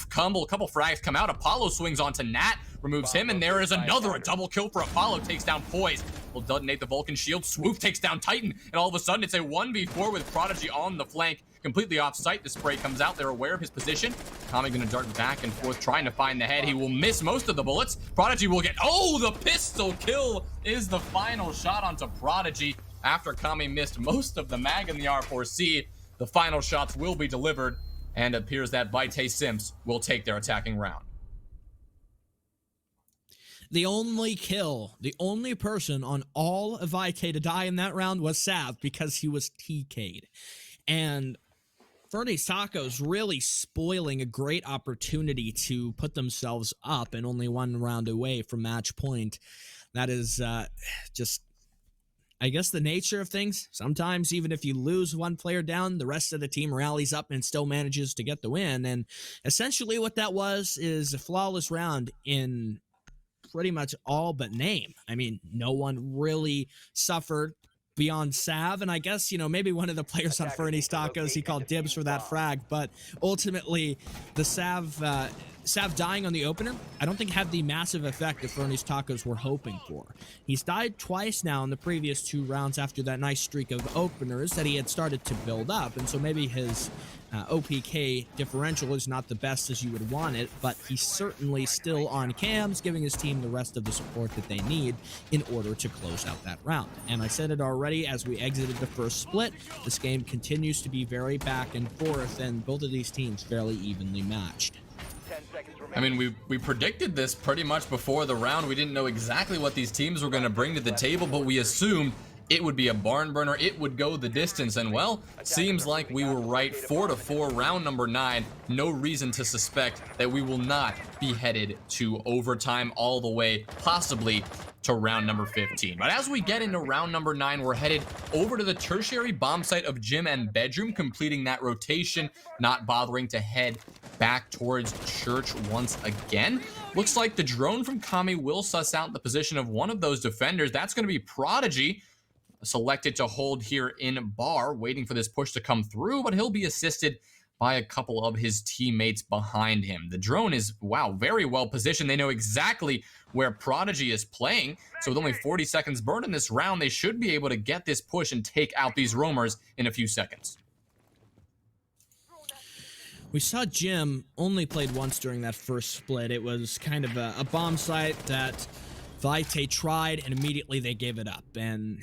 couple frags come out. Apollo swings onto Nat, removes him, and there is another double kill for Apollo. Takes down Poise. Will detonate the Vulcan shield. Swoop takes down Titan, and all of a sudden it's a 1v4 with Prodigy on the flank. Completely off site. The spray comes out. They're aware of his position. Kami gonna dart back and forth, trying to find the head. He will miss most of the bullets. Prodigy will get, oh, the pistol kill is the final shot onto Prodigy. After Kami missed most of the mag in the R4C, the final shots will be delivered, and it appears that VITAE SIMPS will take their attacking round. The only kill, the only person on all of VITAE to die in that round was Sav, because he was TK'd. And FERNY'S TACOS really spoiling a great opportunity to put themselves up and only one round away from match point. That is just, I guess, the nature of things. Sometimes even if you lose one player down, the rest of the team rallies up and still manages to get the win. And essentially what that was is a flawless round in pretty much all but name. I mean, no one really suffered beyond Sav, and I guess, you know, maybe one of the players on FERNY'S TACOS, he called dibs for that frag, but ultimately the Sav dying on the opener, I don't think had the massive effect that FERNY'S TACOS were hoping for. He's died twice now in the previous 2 rounds after that nice streak of openers that he had started to build up, and so maybe his OPK differential is not the best as you would want it, but he's certainly still on cams, giving his team the rest of the support that they need in order to close out that round. And I said it already as we exited the first split, this game continues to be very back and forth, and both of these teams fairly evenly matched. 10 seconds I mean, we predicted this pretty much before the round. We didn't know exactly what these teams were going to bring to the table, but we assumed it would be a barn burner, it would go the distance, and well, seems like we were right. 4-4, round number 9. No reason to suspect that we will not be headed to overtime all the way, possibly to round number 15. But as we get into round number 9, we're headed over to the tertiary bomb site of gym and bedroom, completing that rotation, not bothering to head back towards church once again. Looks like the drone from Kami will suss out the position of one of those defenders. That's going to be Prodigy, selected to hold here in bar, waiting for this push to come through, but he'll be assisted by a couple of his teammates behind him. The drone is, wow, very well positioned. They know exactly where Prodigy is playing, so with only 40 seconds burned in this round, they should be able to get this push and take out these roamers in a few seconds. We saw Jim only played once during that first split. It was kind of a bomb site that VITAE tried, and immediately they gave it up, and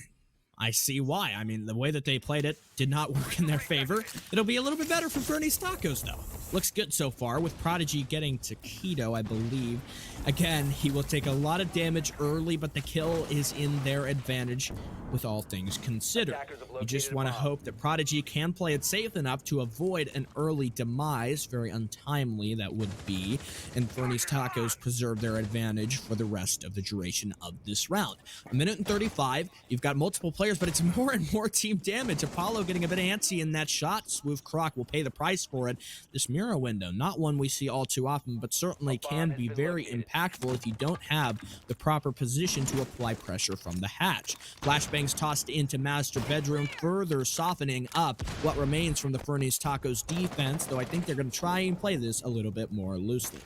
I see why. I mean, the way that they played it did not work in their favor. It'll be a little bit better for FERNY'S TACOS, though. Looks good so far, with Prodigy getting Taquito, I believe. Again, he will take a lot of damage early, but the kill is in their advantage with all things considered. You just want to hope that Prodigy can play it safe enough to avoid an early demise, very untimely that would be, and FERNY'S TACOS preserve their advantage for the rest of the duration of this round. 1 minute and 35, you've got multiple players players, but it's more and more team damage. Apollo getting a bit antsy in that shot. Swoof Croc will pay the price for it. This mirror window, not one we see all too often, but certainly can be very impactful if you don't have the proper position to apply pressure from the hatch. Flashbangs tossed into master bedroom, further softening up what remains from the FERNY'S TACOS defense, though I think they're going to try and play this a little bit more loosely.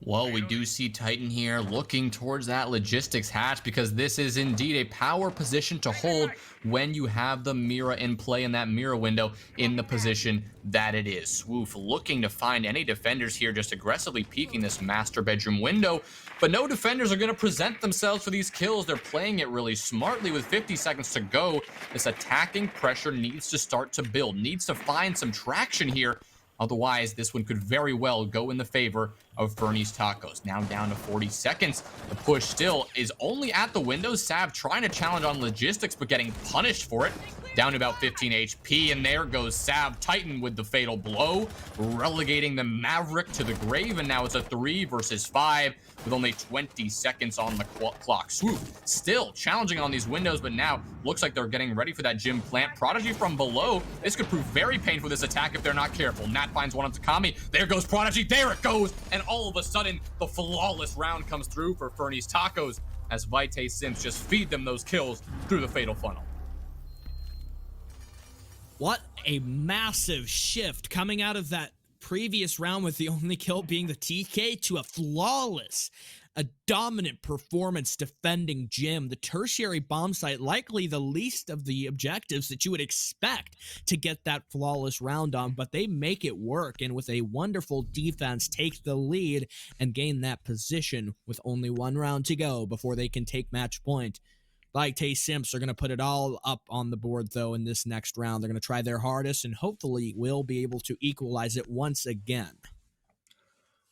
Well, we do see Titan here looking towards that logistics hatch because this is indeed a power position to hold when you have the Mira in play in that mirror window in the position that it is. Swoof looking to find any defenders here, just aggressively peeking this master bedroom window, but no defenders are going to present themselves for these kills. They're playing it really smartly with 50 seconds to go. This attacking pressure needs to start to build, needs to find some traction here. Otherwise, this one could very well go in the favor of FERNY'S TACOS. Now down to 40 seconds. The push still is only at the window. Sav trying to challenge on logistics, but getting punished for it. Down to about 15 HP, and there goes Sav. Titan with the fatal blow, relegating the Maverick to the grave, and now it's a 3 versus 5 with only 20 seconds on the clock. Swoop still challenging on these windows, but now looks like they're getting ready for that gym plant. Prodigy from below. This could prove very painful, this attack, if they're not careful. Nat finds one on Takami. There goes Prodigy. There it goes. And all of a sudden, the flawless round comes through for FERNY'S TACOS as VITAE SIMPS just feed them those kills through the fatal funnel. What a massive shift coming out of that previous round with the only kill being the TK to a flawless, a dominant performance defending Jim. The tertiary bomb site, likely the least of the objectives that you would expect to get that flawless round on, but they make it work, and with a wonderful defense take the lead and gain that position with only one round to go before they can take match point. VITAE SIMPS are going to put it all up on the board, though, in this next round. They're going to try their hardest and hopefully will be able to equalize it once again.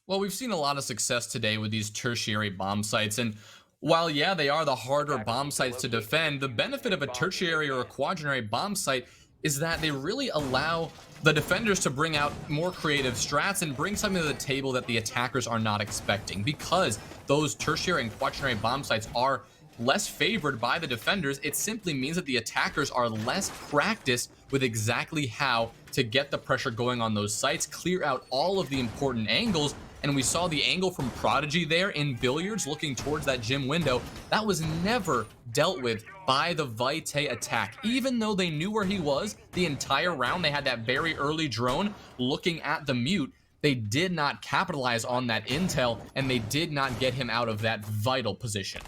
Well, we've seen a lot of success today with these tertiary bomb sites, and while, yeah, they are the harder bomb sites to defend, the benefit of a tertiary or a quaternary bomb site is that they really allow the defenders to bring out more creative strats and bring something to the table that the attackers are not expecting. Because those tertiary and quaternary bomb sites are less favored by the defenders, it simply means that the attackers are less practiced with exactly how to get the pressure going on those sites, clear out all of the important angles. And we saw the angle from Prodigy there in billiards looking towards that gym window. That was never dealt with by the VITAE attack. Even though they knew where he was the entire round, they had that very early drone looking at the mute. They did not capitalize on that intel, and they did not get him out of that vital position.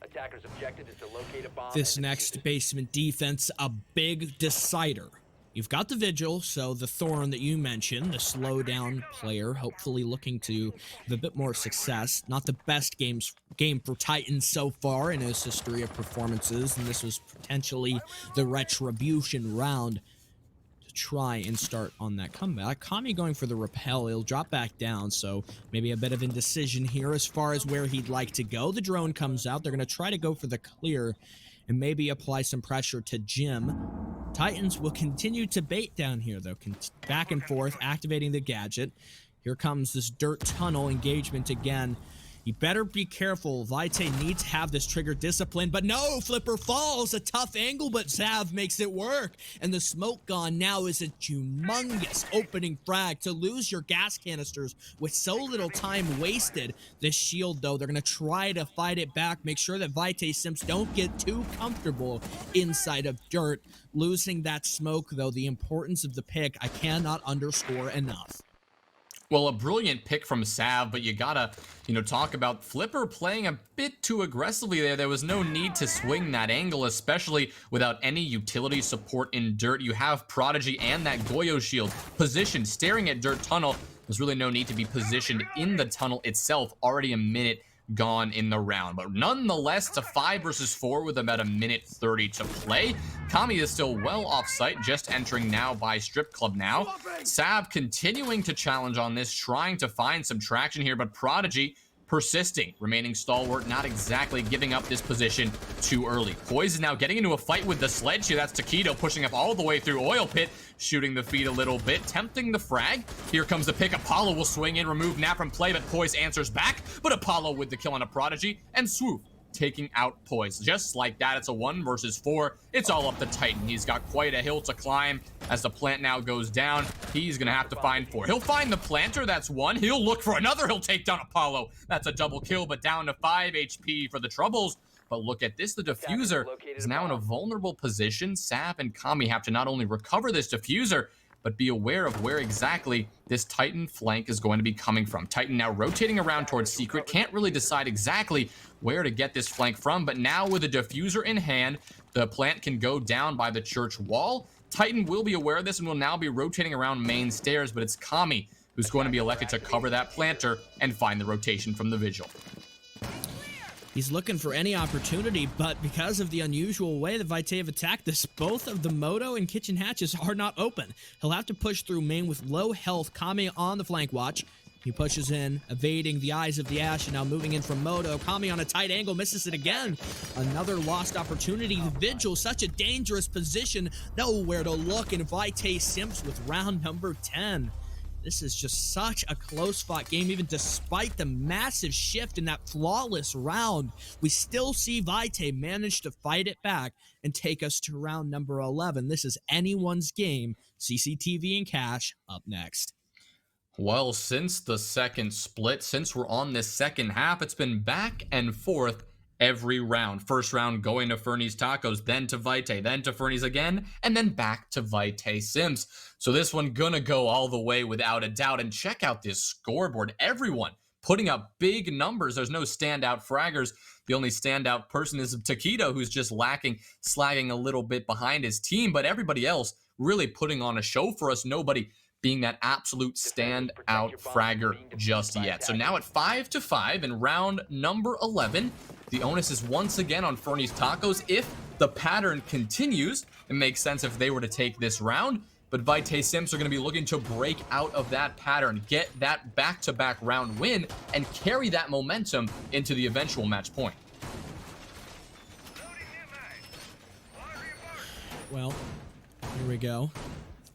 Attacker's objective is to locate a bomb. This next basement defense, a big decider. You've got the Vigil, so the Thorn that you mentioned, the slow down player, hopefully looking to have a bit more success. Not the best game for Titan so far in his history of performances, and this was potentially the retribution round to try and start on that comeback. Kami going for the repel. He'll drop back down, so maybe a bit of indecision here as far as where he'd like to go. The drone comes out. They're going to try to go for the clear and maybe apply some pressure to Jim. Titans will continue to bait down here, though. Back and forth, activating the gadget. Here comes this dirt tunnel engagement again. You better be careful. VITAE needs to have this trigger discipline, but no, Flipper falls. A tough angle, but Zav makes it work. And the smoke gone now is a humongous opening frag to lose your gas canisters with so little time wasted. This shield, though, they're going to try to fight it back, make sure that VITAE SIMPS don't get too comfortable inside of dirt. Losing that smoke, though, the importance of the pick, I cannot underscore enough. Well, a brilliant pick from Sav, but you gotta, talk about Flipper playing a bit too aggressively there. There was no need to swing that angle, especially without any utility support in dirt. You have Prodigy and that Goyo shield positioned, staring at dirt tunnel. There's really no need to be positioned in the tunnel itself. Already a minute gone in the round, but nonetheless, it's a 5 versus 4 with about a minute 30 to play. Kami is still well off site, just entering now by Strip Club now. Sav continuing to challenge on this, trying to find some traction here, but Prodigy persisting, remaining stalwart, not exactly giving up this position too early. Poise is now getting into a fight with the sledge here. That's Taquito pushing up all the way through Oil Pit, shooting the feet a little bit, tempting the frag. Here comes the pick. Apollo will swing in, remove Nat from play, but Poise answers back. But Apollo with the kill on a Prodigy, and Swoop taking out Poise. Just like that, it's a 1 versus 4. It's all up to Titan. He's got quite a hill to climb as the plant now goes down. He's going to have to find 4. He'll find the planter, that's 1. He'll look for another, he'll take down Apollo. That's a double kill, but down to 5 HP for the Troubles. But look at this, the diffuser is now in a vulnerable position. Sav and Kami have to not only recover this diffuser, but be aware of where exactly this Titan flank is going to be coming from. Titan now rotating around towards Secret, can't really decide exactly where to get this flank from, but now with a diffuser in hand, the plant can go down by the church wall. Titan will be aware of this and will now be rotating around main stairs, but it's Kami who's going to be elected to cover that planter and find the rotation from the Vigil. He's looking for any opportunity, but because of the unusual way the VITAE have attacked this, both of the Moto and kitchen hatches are not open. He'll have to push through main with low health. Kami on the flank watch. He pushes in, evading the eyes of the Ash, and now moving in from Moto. Kami on a tight angle, misses it again. Another lost opportunity. The Vigil, such a dangerous position. Nowhere to look, and VITAE simps with round number 10. This is just such a close-fought game, even despite the massive shift in that flawless round. We still see VITAE manage to fight it back and take us to round number 11. This is anyone's game. CCTV and Cash up next. Well, since the second split, since we're on this second half, it's been back and forth every round. First round going to FERNY'S Tacos, then to VITAE, then to FERNY'S again, and then back to VITAE Sims. So this one gonna go all the way without a doubt. And check out this scoreboard. Everyone putting up big numbers. There's no standout fraggers. The only standout person is Taquito, who's just slagging a little bit behind his team. But everybody else really putting on a show for us. Nobody being that absolute standout fragger just yet. So now at 5-5 in round number 11, the onus is once again on FERNY'S Tacos. If the pattern continues, it makes sense if they were to take this round, but VITAE Sims are going to be looking to break out of that pattern, get that back-to-back round win, and carry that momentum into the eventual match point. Well, here we go.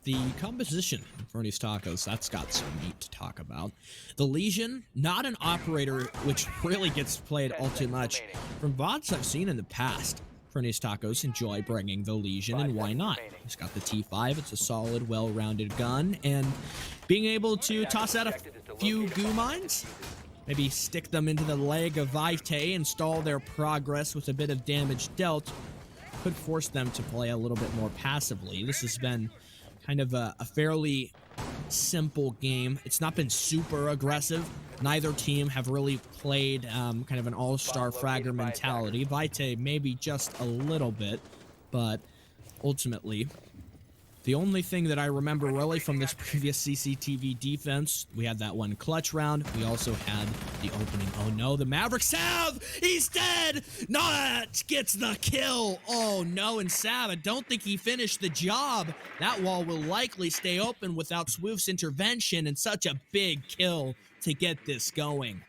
The composition of FERNY'S Tacos, that's got some meat to talk about. The Legion, not an operator which really gets played all too much. From VODs I've seen in the past, FERNY'S Tacos enjoy bringing the Legion, and why not? He's got the T5, it's a solid, well-rounded gun, and being able to toss out a few goo mines, maybe stick them into the leg of VITAE and stall their progress with a bit of damage dealt, could force them to play a little bit more passively. This has been kind of a fairly simple game. It's not been super aggressive. Neither team have really played kind of an all-star fragger mentality. VITAE maybe just a little bit, but ultimately, the only thing that I remember really from this previous CCTV defense, we had that one clutch round. We also had the opening. Oh no, the Maverick Sav! He's dead! Not gets the kill! Oh no, and Sav, I don't think he finished the job. That wall will likely stay open without Swoof's intervention, and such a big kill to get this going.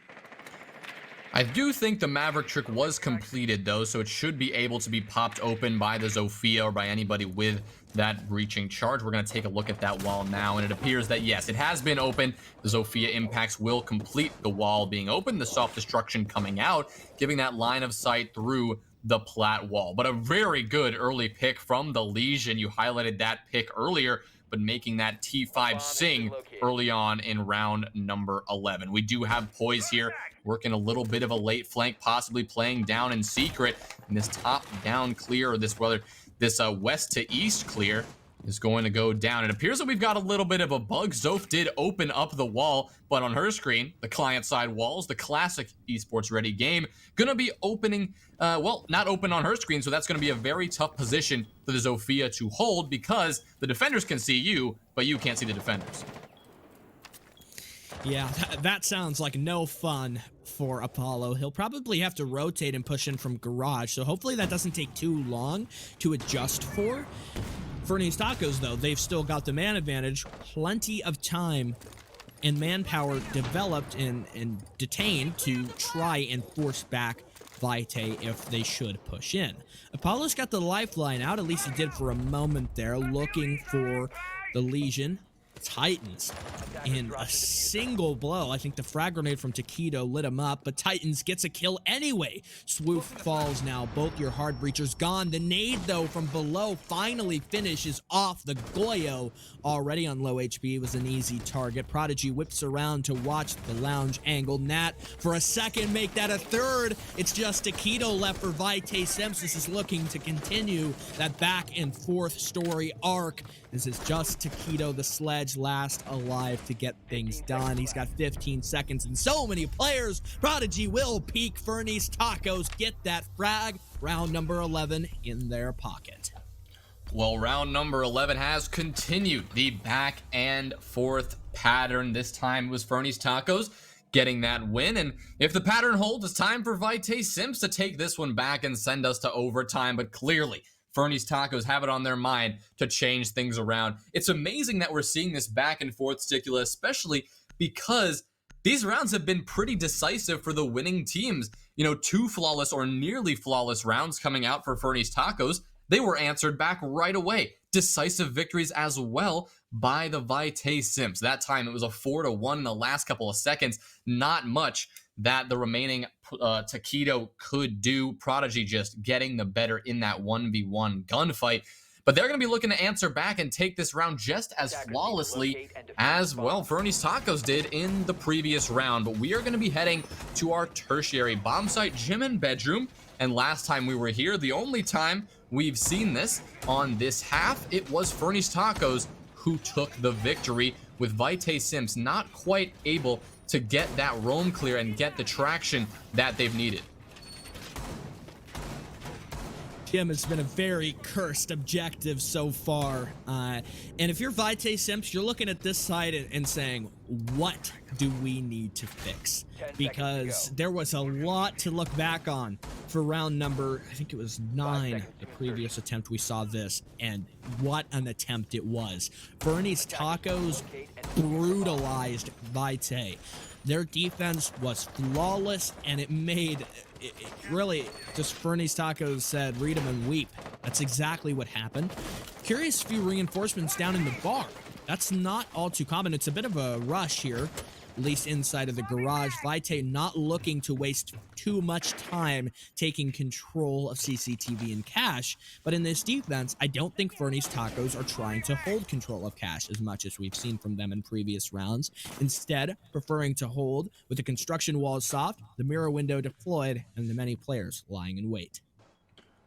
I do think the Maverick trick was completed though, so it should be able to be popped open by the Zofia or by anybody with that breaching charge. We're going to take a look at that wall now, and it appears that yes, it has been open. The Zofia impacts will complete the wall being open, the self-destruction coming out, giving that line of sight through the plat wall. But a very good early pick from the Legion. You highlighted that pick earlier, but making that T5 sing early on in round number 11. We do have Poise here, working a little bit of a late flank, possibly playing down in secret. And this top-down clear, or this west to east clear, is going to go down. It appears that we've got a little bit of a bug. Zof did open up the wall, but on her screen, the client-side walls, the classic esports ready game, gonna be opening, well, not open on her screen, so that's gonna be a very tough position for the Zofia to hold because the defenders can see you, but you can't see the defenders. Yeah, that sounds like no fun for Apollo. He'll probably have to rotate and push in from garage, so hopefully that doesn't take too long to adjust for. FERNY'S Tacos, though, they've still got the man advantage, plenty of time and manpower developed and detained to try and force back VITAE if they should push in. Apollo's got the lifeline out, at least he did for a moment there, looking for the Legion. Titans in a single blow. I think the frag grenade from Taquito lit him up, but Titans gets a kill anyway. Swoof falls now. Both your hard breachers gone. The nade, though, from below finally finishes off the Goyo. Already on low HP, was an easy target. Prodigy whips around to watch the lounge angle. Nat, for a second, make that a third. It's just Taquito left for VITAE SIMPS. This is looking to continue that back and forth story arc. This is just Taquito, the sledge, last alive to get things done. He's got 15 seconds and so many players. Prodigy will peek. FERNY'S Tacos get that frag. Round number 11 in their pocket. Well, round number 11 has continued the back and forth pattern. This time it was FERNY'S Tacos getting that win, and if the pattern holds, it's time for VITAE SIMPS to take this one back and send us to overtime. But clearly FERNY'S Tacos have it on their mind to change things around. It's amazing that we're seeing this back and forth sticula, especially because these rounds have been pretty decisive for the winning teams. You know, 2 flawless or nearly flawless rounds coming out for FERNY'S Tacos. They were answered back right away. Decisive victories as well by the VITAE SIMPS. That time it was a 4-1 in the last couple of seconds. Not much that the remaining Taquito could do. Prodigy just getting the better in that 1v1 gunfight. But they're going to be looking to answer back and take this round just as flawlessly as, well, FERNY'S Tacos did in the previous round. But we are going to be heading to our tertiary bomb site, gym and bedroom. And last time we were here, the only time we've seen this on this half, it was FERNY'S Tacos who took the victory, with VITAE SIMPS not quite able to get that roam clear and get the traction that they've needed. Gym has been a very cursed objective so far. And if you're VITAE SIMPS, you're looking at this side and saying, what do we need to fix? Because there was a lot to look back on for round number, I think it was 9, the previous attempt we saw this, and what an attempt it was. FERNY'S Tacos brutalized VITAE. Their defense was flawless, and it made it really just FERNY'S Tacos said, read them and weep. That's exactly what happened. Curious few reinforcements down in the bar. That's not all too common. It's a bit of a rush here, at least inside of the garage. VITAE not looking to waste too much time taking control of CCTV and cash, but in this defense, I don't think FERNY'S Tacos are trying to hold control of cash as much as we've seen from them in previous rounds. Instead, preferring to hold with the construction walls soft, the mirror window deployed, and the many players lying in wait.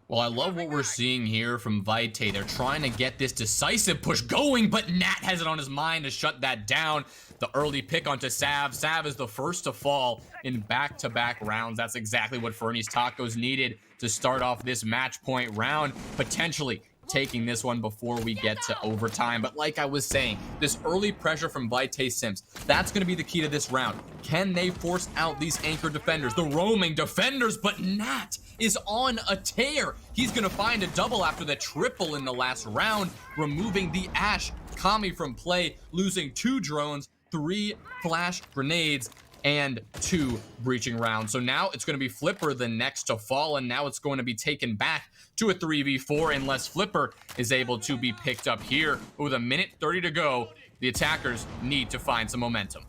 Well, I love what we're seeing here from VITAE. They're trying to get this decisive push going, but Nat has it on his mind to shut that down. The early pick onto Sav. Sav is the first to fall in back-to-back rounds. That's exactly what FERNY'S Tacos needed to start off this match point round, potentially taking this one before we get to overtime. But like I was saying, this early pressure from VITAE SIMPS, that's going to be the key to this round. Can they force out these anchor defenders, the roaming defenders? But Nat is on a tear. He's going to find a double after the triple in the last round, removing the Ash Kami from play, losing 2 drones, 3 flash grenades, and 2 breaching rounds. So now it's going to be Flipper the next to fall, and now it's going to be taken back to a 3v4 unless Flipper is able to be picked up here. With a minute 30 to go, the attackers need to find some momentum.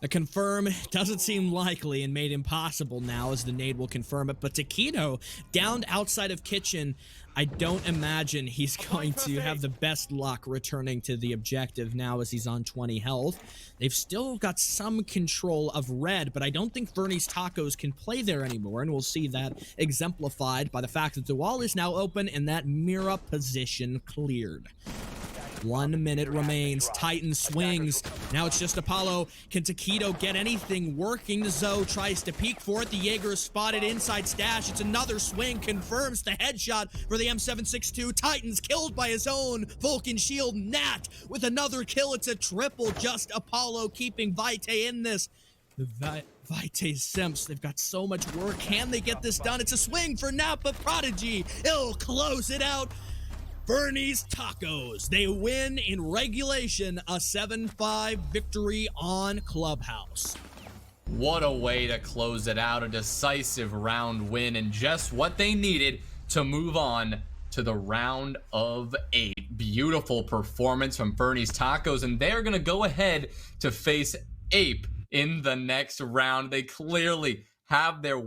The confirm doesn't seem likely and made impossible now, as the nade will confirm it. But Taquito, downed outside of kitchen, I don't imagine he's going to have the best luck returning to the objective now as he's on 20 health. They've still got some control of red, but I don't think FERNY'S Tacos can play there anymore, and we'll see that exemplified by the fact that the wall is now open and that mirror position cleared. 1 minute remains. Titan swings. Now it's just Apollo. Can Taquito get anything working? Zoe tries to peek for it. The Jaeger is spotted inside stash. It's another swing. Confirms the headshot for the M762. Titans killed by his own Vulcan shield. Nat with another kill. It's a triple. Just Apollo keeping VITAE in this. The VITAE SIMPS, they've got so much work. Can they get this done? It's a swing for Nat, but Prodigy, he'll close it out. FERNY'S Tacos, they win in regulation, a 7-5 victory on Clubhouse. What a way to close it out, a decisive round win, and just what they needed to move on to the round of 8. Beautiful performance from FERNY'S Tacos, and they're gonna go ahead to face Ape in the next round. They clearly have their